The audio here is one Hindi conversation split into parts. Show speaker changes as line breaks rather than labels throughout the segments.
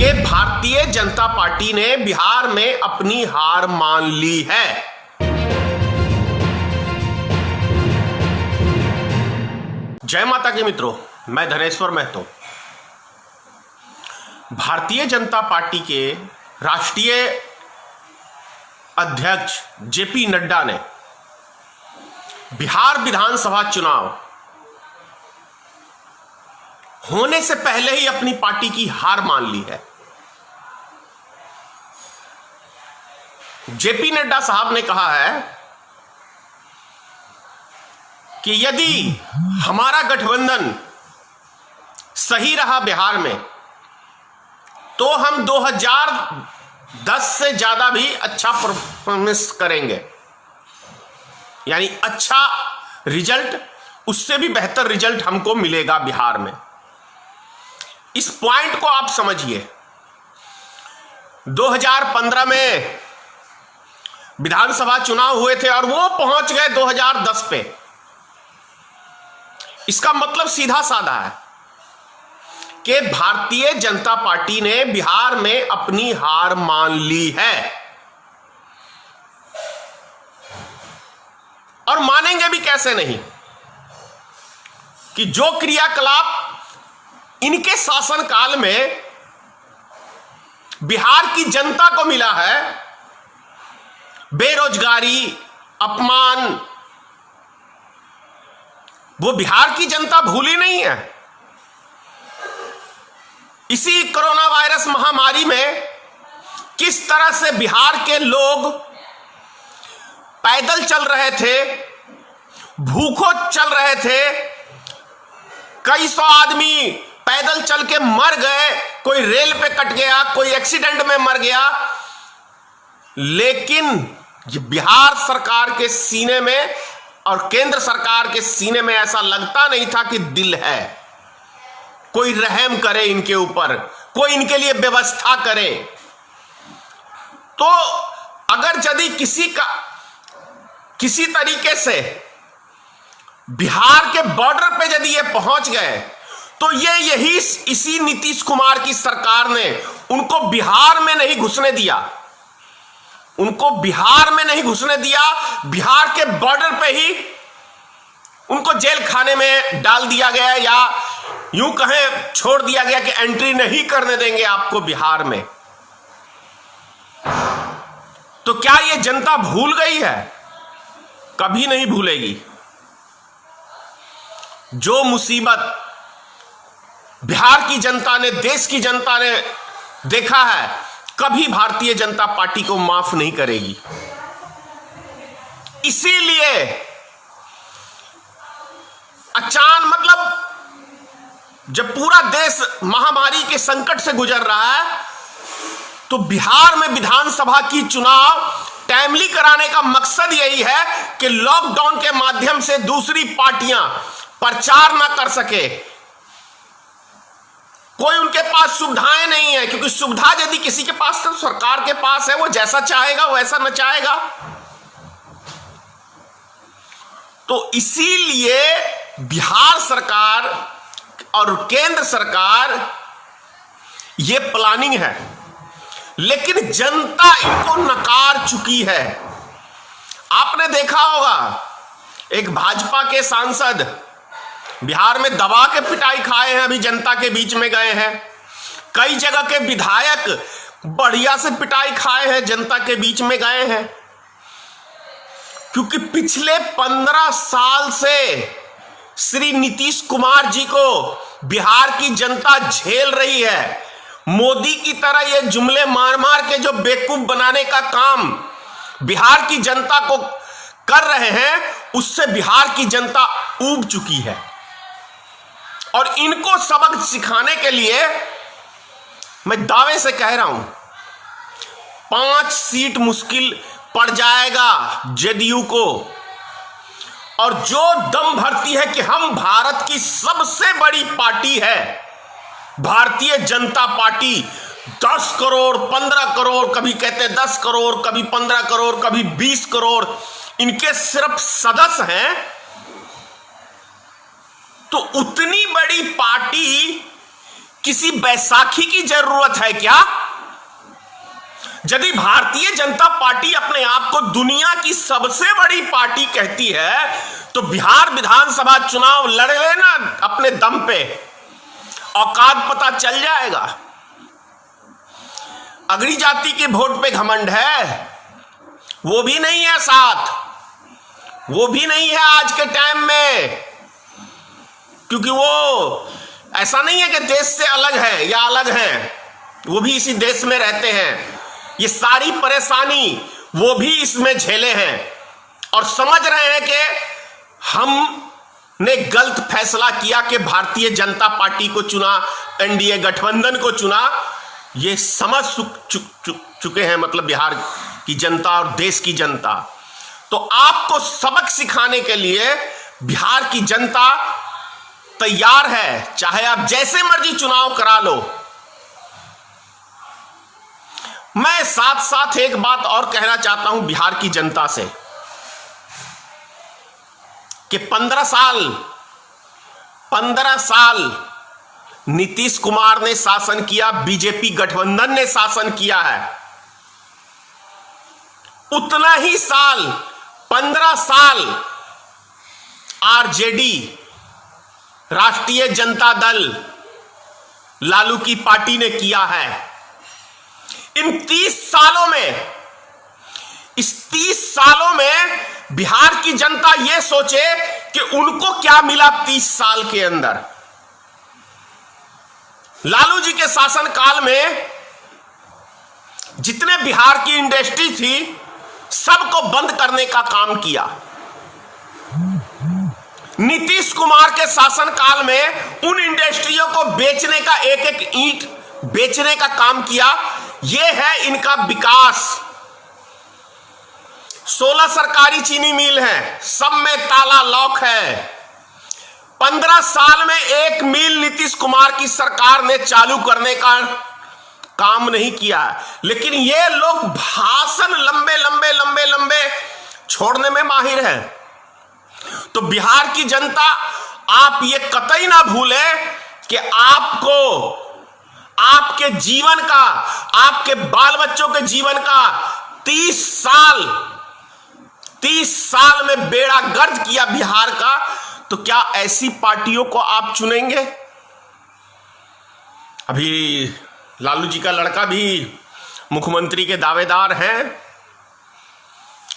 कि भारतीय जनता पार्टी ने बिहार में अपनी हार मान ली है। जय माता के मित्रों, मैं धनेश्वर महतो। भारतीय जनता पार्टी के राष्ट्रीय अध्यक्ष जेपी नड्डा ने बिहार विधानसभा चुनाव होने से पहले ही अपनी पार्टी की हार मान ली है। जेपी नड्डा साहब ने कहा है कि यदि हमारा गठबंधन सही रहा बिहार में तो हम 2010 से ज्यादा भी अच्छा परफॉर्मेंस करेंगे, यानी अच्छा रिजल्ट, उससे भी बेहतर रिजल्ट हमको मिलेगा बिहार में। इस पॉइंट को आप समझिए। 2015 में विधानसभा चुनाव हुए थे और वो पहुंच गए 2010 पे। इसका मतलब सीधा साधा है कि भारतीय जनता पार्टी ने बिहार में अपनी हार मान ली है और मानेंगे भी कैसे नहीं कि जो क्रियाकलाप इनके शासनकाल में बिहार की जनता को मिला है, बेरोजगारी, अपमान, वो बिहार की जनता भूली नहीं है। इसी कोरोना वायरस महामारी में किस तरह से बिहार के लोग पैदल चल रहे थे, भूखों चल रहे थे, कई सौ आदमी पैदल चल के मर गए, कोई रेल पे कट गया, कोई एक्सीडेंट में मर गया, लेकिन बिहार सरकार के सीने में और केंद्र सरकार के सीने में ऐसा लगता नहीं था कि दिल है, कोई रहम करे इनके ऊपर, कोई इनके लिए व्यवस्था करे। तो अगर यदि किसी तरीके से बिहार के बॉर्डर पे यदि ये पहुंच गए तो इसी नीतीश कुमार की सरकार ने उनको बिहार में नहीं घुसने दिया, बिहार के बॉर्डर पे ही उनको जेल खाने में डाल दिया गया, या यूं कहें छोड़ दिया गया कि एंट्री नहीं करने देंगे आपको बिहार में। तो क्या ये जनता भूल गई है? कभी नहीं भूलेगी। जो मुसीबत बिहार की जनता ने, देश की जनता ने देखा है, कभी भारतीय जनता पार्टी को माफ नहीं करेगी। इसीलिए जब पूरा देश महामारी के संकट से गुजर रहा है तो बिहार में विधानसभा की चुनाव टाइमली कराने का मकसद यही है कि लॉकडाउन के माध्यम से दूसरी पार्टियां प्रचार ना कर सके। कोई उनके पास सुविधाएं नहीं है, क्योंकि सुविधा यदि किसी के पास तो सरकार के पास है, वो जैसा चाहेगा वैसा नचाएगा। तो इसीलिए बिहार सरकार और केंद्र सरकार ये प्लानिंग है, लेकिन जनता इनको नकार चुकी है। आपने देखा होगा एक भाजपा के सांसद बिहार में दबा के पिटाई खाए हैं, अभी जनता के बीच में गए हैं। कई जगह के विधायक बढ़िया से पिटाई खाए हैं, जनता के बीच में गए हैं, क्योंकि पिछले 15 साल से श्री नीतीश कुमार जी को बिहार की जनता झेल रही है। मोदी की तरह ये जुमले मार मार के जो बेवकूफ बनाने का काम बिहार की जनता को कर रहे हैं, उससे बिहार की जनता ऊब चुकी है। और इनको सबक सिखाने के लिए मैं दावे से कह रहा हूं 5 सीट मुश्किल पड़ जाएगा जेडीयू को। और जो दम भरती है कि हम भारत की सबसे बड़ी पार्टी है भारतीय जनता पार्टी, 10 करोड़ 15 करोड़, कभी कहते हैं 10 करोड़, कभी 15 करोड़, कभी 20 करोड़ इनके सिर्फ सदस्य हैं, तो उतनी बड़ी पार्टी किसी बैसाखी की जरूरत है क्या? यदि भारतीय जनता पार्टी अपने आप को दुनिया की सबसे बड़ी पार्टी कहती है तो बिहार विधानसभा चुनाव लड़ लेना अपने दम पे, औकात पता चल जाएगा। अगड़ी जाति के वोट पे घमंड है, वो भी नहीं है साथ, वो भी नहीं है आज के टाइम में, क्योंकि वो ऐसा नहीं है कि देश से अलग है या अलग है, वो भी इसी देश में रहते हैं। ये सारी परेशानी वो भी इसमें झेले हैं और समझ रहे हैं कि हमने गलत फैसला किया कि भारतीय जनता पार्टी को चुना, एनडीए गठबंधन को चुना। ये समझ चुके हैं, मतलब बिहार की जनता और देश की जनता। तो आपको सबक सिखाने के लिए बिहार की जनता तैयार है, चाहे आप जैसे मर्जी चुनाव करा लो। मैं साथ साथ एक बात और कहना चाहता हूं बिहार की जनता से कि 15 साल नीतीश कुमार ने शासन किया, बीजेपी गठबंधन ने शासन किया है। उतना ही साल 15 साल आरजेडी, राष्ट्रीय जनता दल, लालू की पार्टी ने किया है। इन 30 सालों में बिहार की जनता यह सोचे कि उनको क्या मिला 30 साल के अंदर। लालू जी के शासन काल में जितने बिहार की इंडस्ट्री थी सबको बंद करने का काम किया। नीतीश कुमार के शासन काल में उन इंडस्ट्रियों को बेचने का, एक एक ईंट बेचने का काम किया। यह है इनका विकास। 16 सरकारी चीनी मिल हैं, सब में ताला लॉक है। 15 साल में एक मिल नीतीश कुमार की सरकार ने चालू करने का काम नहीं किया। लेकिन ये लोग भाषण लंबे छोड़ने में माहिर हैं। तो बिहार की जनता, आप ये कतई ना भूलें कि आपको आपके जीवन का, आपके बाल बच्चों के जीवन का 30 साल में बेड़ा गर्क किया बिहार का। तो क्या ऐसी पार्टियों को आप चुनेंगे? अभी लालू जी का लड़का भी मुख्यमंत्री के दावेदार हैं।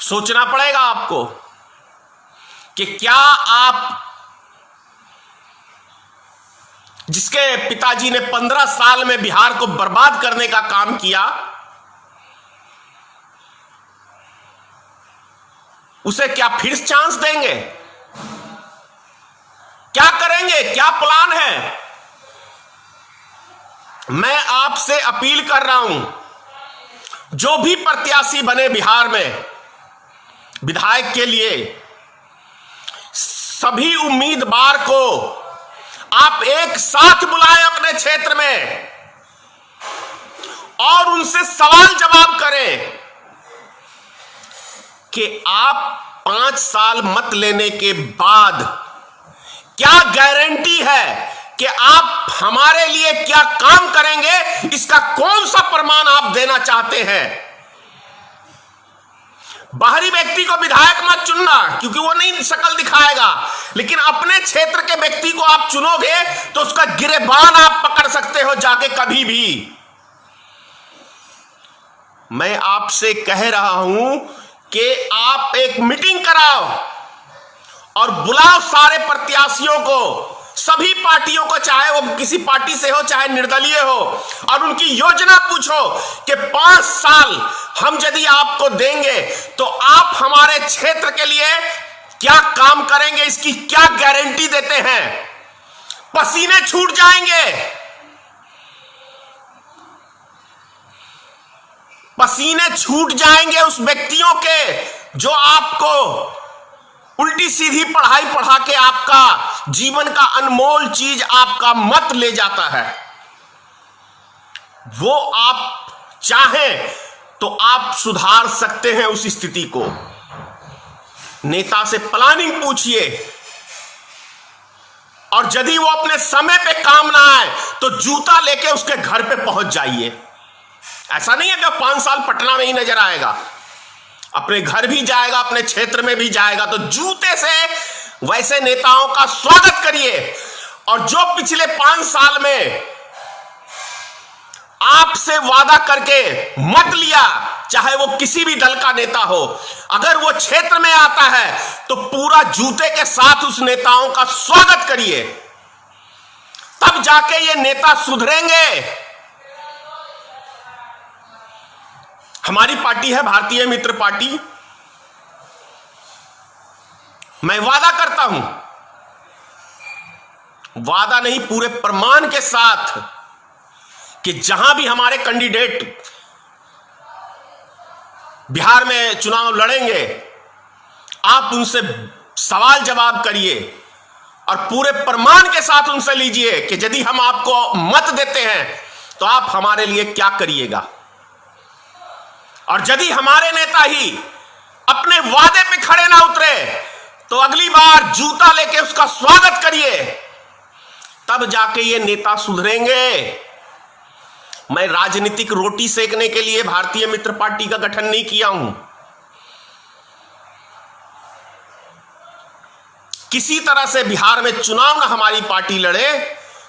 सोचना पड़ेगा आपको कि क्या आप, जिसके पिताजी ने 15 साल में बिहार को बर्बाद करने का काम किया, उसे क्या फिर चांस देंगे? क्या करेंगे? क्या प्लान है? मैं आपसे अपील कर रहा हूं, जो भी प्रत्याशी बने बिहार में विधायक के लिए, सभी उम्मीदवार को आप एक साथ बुलाएं अपने क्षेत्र में और उनसे सवाल जवाब करें कि आप 5 साल मत लेने के बाद क्या गारंटी है कि आप हमारे लिए क्या काम करेंगे? इसका कौन सा प्रमाण आप देना चाहते हैं? बाहरी व्यक्ति को विधायक मत चुनना, क्योंकि वो नहीं शक्ल दिखाएगा। लेकिन अपने क्षेत्र के व्यक्ति को आप चुनोगे तो उसका गिरेबान आप पकड़ सकते हो जाके कभी भी। मैं आपसे कह रहा हूं कि आप एक मीटिंग कराओ और बुलाओ सारे प्रत्याशियों को, सभी पार्टियों को, चाहे वो किसी पार्टी से हो चाहे निर्दलीय हो, और उनकी योजना पूछो कि 5 साल हम यदि आपको देंगे तो आप हमारे क्षेत्र के लिए क्या काम करेंगे, इसकी क्या गारंटी देते हैं? पसीने छूट जाएंगे, पसीने छूट जाएंगे उस व्यक्तियों के जो आपको उल्टी सीधी पढ़ाई पढ़ा के आपका जीवन का अनमोल चीज, आपका मत ले जाता है। वो आप चाहें तो आप सुधार सकते हैं उस स्थिति को। नेता से प्लानिंग पूछिए और यदि वो अपने समय पे काम ना आए तो जूता लेके उसके घर पे पहुंच जाइए। ऐसा नहीं है कि 5 साल पटना में ही नजर आएगा, अपने घर भी जाएगा, अपने क्षेत्र में भी जाएगा। तो जूते से वैसे नेताओं का स्वागत करिए। और जो पिछले 5 साल में आपसे वादा करके मत लिया, चाहे वो किसी भी दल का नेता हो, अगर वो क्षेत्र में आता है तो पूरा जूते के साथ उस नेताओं का स्वागत करिए, तब जाके ये नेता सुधरेंगे। हमारी पार्टी है भारतीय मित्र पार्टी। मैं वादा करता हूं, वादा नहीं पूरे प्रमाण के साथ, कि जहां भी हमारे कैंडिडेट बिहार में चुनाव लड़ेंगे, आप उनसे सवाल जवाब करिए और पूरे प्रमाण के साथ उनसे लीजिए कि यदि हम आपको मत देते हैं तो आप हमारे लिए क्या करिएगा। और यदि हमारे नेता ही अपने वादे पे खड़े ना उतरे तो अगली बार जूता लेके उसका स्वागत करिए, तब जाके ये नेता सुधरेंगे। मैं राजनीतिक रोटी सेकने के लिए भारतीय मित्र पार्टी का गठन नहीं किया हूं। किसी तरह से बिहार में चुनाव ना हमारी पार्टी लड़े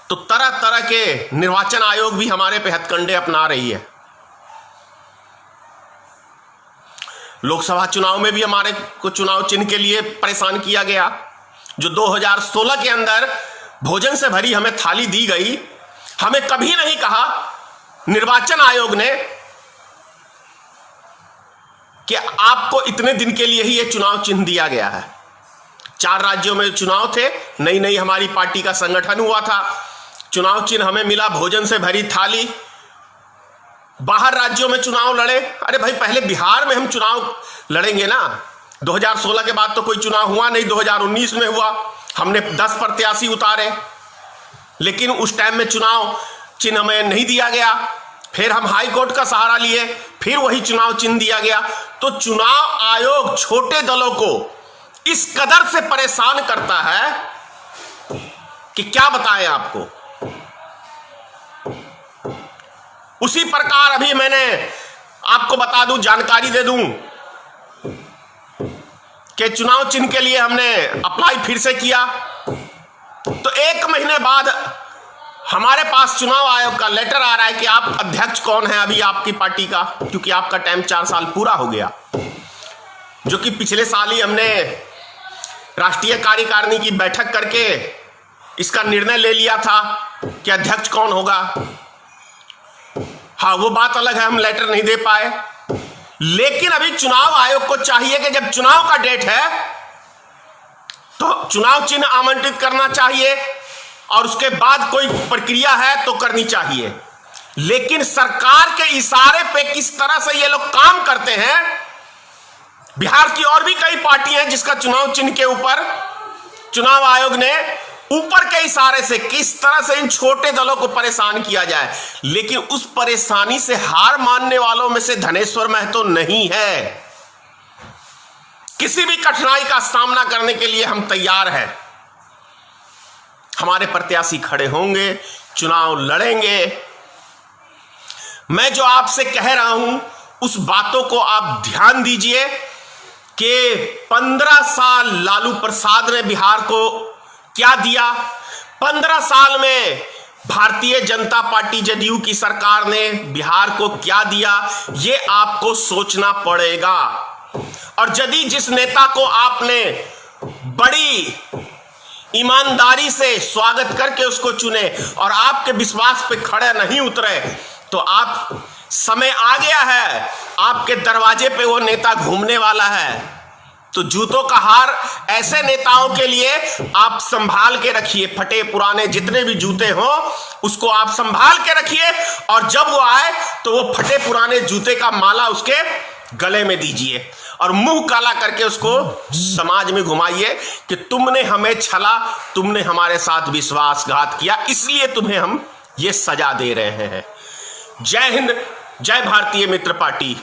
तो तरह तरह के निर्वाचन आयोग भी हमारे पे हथकंडे अपना रही है। लोकसभा चुनाव में भी हमारे को चुनाव चिन्ह के लिए परेशान किया गया। जो 2016 के अंदर भोजन से भरी हमें थाली दी गई, हमें कभी नहीं कहा निर्वाचन आयोग ने कि आपको इतने दिन के लिए ही यह चुनाव चिन्ह दिया गया है। 4 राज्यों में चुनाव थे, नई नई हमारी पार्टी का संगठन हुआ था, चुनाव चिन्ह हमें मिला भोजन से भरी थाली। बाहर राज्यों में चुनाव लड़े, अरे भाई पहले बिहार में हम चुनाव लड़ेंगे ना। 2016 के बाद तो कोई चुनाव हुआ नहीं, 2019 में हुआ, हमने 10 प्रत्याशी उतारे, लेकिन उस टाइम में चुनाव चिन्ह हमें नहीं दिया गया। फिर हम हाई कोर्ट का सहारा लिए, फिर वही चुनाव चिन्ह दिया गया। तो चुनाव आयोग छोटे दलों को इस कदर से परेशान करता है कि क्या बताएं आपको। उसी प्रकार अभी मैंने आपको बता दूं, जानकारी दे दूं कि चुनाव चिन्ह के लिए हमने अप्लाई फिर से किया तो 1 महीने बाद हमारे पास चुनाव आयोग का लेटर आ रहा है कि आप अध्यक्ष कौन है अभी आपकी पार्टी का, क्योंकि आपका टाइम 4 साल पूरा हो गया। जो कि पिछले साल ही हमने राष्ट्रीय कार्यकारिणी की बैठक करके इसका निर्णय ले लिया था कि अध्यक्ष कौन होगा। हाँ, वो बात अलग है, हम लेटर नहीं दे पाए, लेकिन अभी चुनाव आयोग को चाहिए कि जब चुनाव का डेट है तो चुनाव चिन्ह आवंटित करना चाहिए और उसके बाद कोई प्रक्रिया है तो करनी चाहिए। लेकिन सरकार के इशारे पे किस तरह से ये लोग काम करते हैं। बिहार की और भी कई पार्टियां हैं जिसका चुनाव चिन्ह के ऊपर चुनाव आयोग ने ऊपर के इशारे से किस तरह से इन छोटे दलों को परेशान किया जाए, लेकिन उस परेशानी से हार मानने वालों में से धनेश्वर महतो नहीं है। किसी भी कठिनाई का सामना करने के लिए हम तैयार हैं। हमारे प्रत्याशी खड़े होंगे, चुनाव लड़ेंगे। मैं जो आपसे कह रहा हूं उस बातों को आप ध्यान दीजिए कि 15 साल लालू प्रसाद ने बिहार को क्या दिया, 15 साल में भारतीय जनता पार्टी जदयू की सरकार ने बिहार को क्या दिया, ये आपको सोचना पड़ेगा। और यदि जिस नेता को आपने बड़ी ईमानदारी से स्वागत करके उसको चुने और आपके विश्वास पे खड़े नहीं उतरे, तो आप समय आ गया है, आपके दरवाजे पे वो नेता घूमने वाला है। तो जूतों का हार ऐसे नेताओं के लिए आप संभाल के रखिए। फटे पुराने जितने भी जूते हो उसको आप संभाल के रखिए और जब वो आए तो वो फटे पुराने जूते का माला उसके गले में दीजिए और मुंह काला करके उसको समाज में घुमाइए कि तुमने हमें छला, तुमने हमारे साथ विश्वासघात किया, इसलिए तुम्हें हम ये सजा दे रहे हैं। जय हिंद, जय भारतीय मित्र पार्टी।